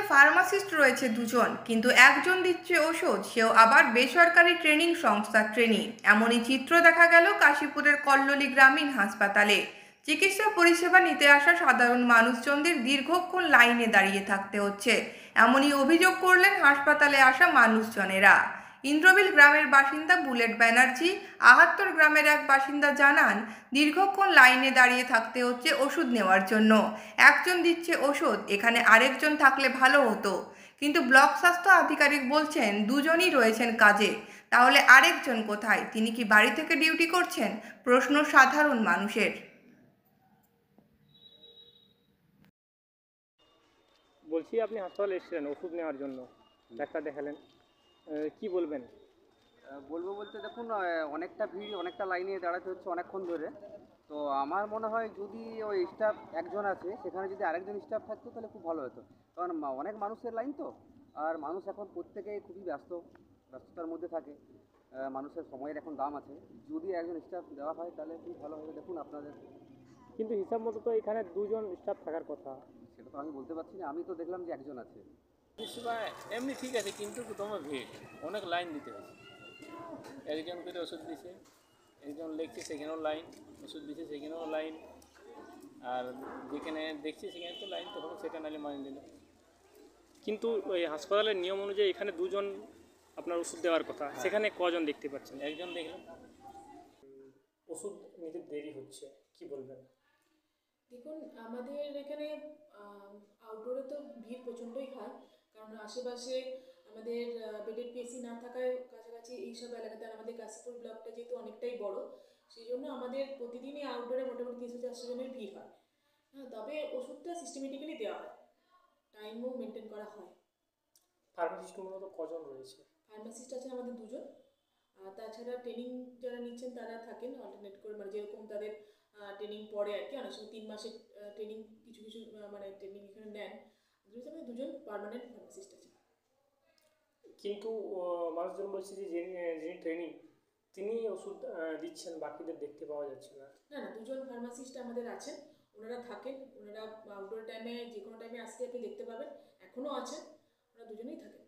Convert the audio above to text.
Pharmacist রয়েছে দুজন, কিন্তু একজন দিচ্ছে ওষুধ, সেও আবার বেসরকারি ট্রেনিং সংস্থার ট্রেনি। এমনই চিত্র দেখা গেল কাশীপুরের কল্লোলী গ্রামীণ হাসপাতালে। চিকিৎসা পরিষেবা নিতে আসা সাধারণ মানুষজনদের দীর্ঘক্ষণ লাইনে দাঁড়িয়ে থাকতে হচ্ছে, এমনই অভিযোগ করলেন হাসপাতালে আসা মানুষজনেরা। ইন্দ্রবিল গ্রামের বাসিন্দা বুলেট ব্যানার্জি ৭৮ গ্রামের এক বাসিন্দা জানান, দীর্ঘক্ষণ লাইনে দাঁড়িয়ে থাকতে হচ্ছে ওষুধ নেওয়ার জন্য। একজন দিচ্ছে ওষুধ, এখানে আরেকজন থাকলে ভালো হতো, কিন্তু ব্লক স্বাস্থ্য আধিকারিক বলছেন দুজনই রয়েছেন কাজে। তাহলে আরেকজন কোথায়? তিনি কি বাড়ি থেকে ডিউটি করছেন? প্রশ্ন সাধারণ মানুষের। বলছি, আপনি হাসপাতালে এসেছিলেন ওষুধ নেওয়ার জন্য, ডাক্তার দেখালেন, কি বলবেন? বলবো বলতে দেখুন, অনেকটা ভিড়, অনেকটা লাইনে দাঁড়াতে হচ্ছে অনেকক্ষণ ধরে। তো আমার মনে হয় যদি ওই স্টাফ একজন আছে, সেখানে যদি আরেকজন স্টাফ থাকতো তাহলে খুব ভালো হতো। কারণ অনেক মানুষের লাইন তো, আর মানুষ এখন প্রত্যেকেই খুবই ব্যস্ততার মধ্যে থাকে। মানুষের সময়ের এখন দাম আছে। যদি একজন স্টাফ দেওয়া হয় তাহলে খুব ভালো হবে। দেখুন আপনাদের, কিন্তু হিসাব মতো তো এখানে দুজন স্টাফ থাকার কথা। সেটা তো আমি বলতে পারছি না, আমি তো দেখলাম যে একজন আছে। পরিষেবা এমনি ঠিক আছে, কিন্তু তোমার ভিড়, অনেক লাইন দিতে হয়েছে। একজন করে ওষুধ দিছে, একজন লিখছে সেখানেও লাইন, ওষুধ দিছে সেখানেও লাইন, আর যেখানে দেখছি সেখানে তো লাইন তো হবে, সেটা নাহলে মানে দিল। কিন্তু ওই হাসপাতালের নিয়ম অনুযায়ী এখানে দুজন আপনার ওষুধ দেওয়ার কথা, সেখানে কজন দেখতে পাচ্ছেন? একজন দেখলাম। ওষুধ নিতে দেরি হচ্ছে, কি বলবেন? দেখুন, আমাদের এখানে আউটডোরে তো ভিড় প্রচণ্ডই হয়, কারণ আশেপাশে আমাদের বেডেড পিএসসি না থাকায় কাছাকাছি এইসব এলাকাতে, আমাদের কাশীপুর ব্লকটা যেহেতু অনেকটাই বড়, সেই জন্য আমাদের প্রতিদিনই আউটডোরে মোটামুটি ৩০০-৪০০ জনের ভিড় হয়। হ্যাঁ, তবে ওষুধটা সিস্টেমেটিক্যালি দেওয়া হয়, টাইমও মেনটেন করা হয়। ফার্মাসিস্ট মূলত কজন রয়েছে? ফার্মাসিস্ট আছে আমাদের দুজন, আর তাছাড়া ট্রেনিং যারা নিচ্ছেন তারা থাকেন অল্টারনেট করে, মানে যেরকম তাদের ট্রেনিং পড়ে আর কি। অনেক সময় ৩ মাসের ট্রেনিং কিছু কিছু মানে ট্রেনিং এখানে নেন। আমাদের দুজন পার্মানেন্ট ফার্মাসিস্ট আছে। কিন্তু মানুষজন বলছে যে যিনি ট্রেনিং তিনি ওষুধ দিচ্ছেন, বাকিদের দেখতে পাওয়া যাচ্ছে না। না না, দুজন ফার্মাসিস্ট আমাদের আছেন, ওনারা থাকেন। ওনারা আউটডোর টাইমে যে কোনো টাইমে আসলে আপনি দেখতে পাবেন, এখনও আছেন, ওরা দুজনেই থাকেন।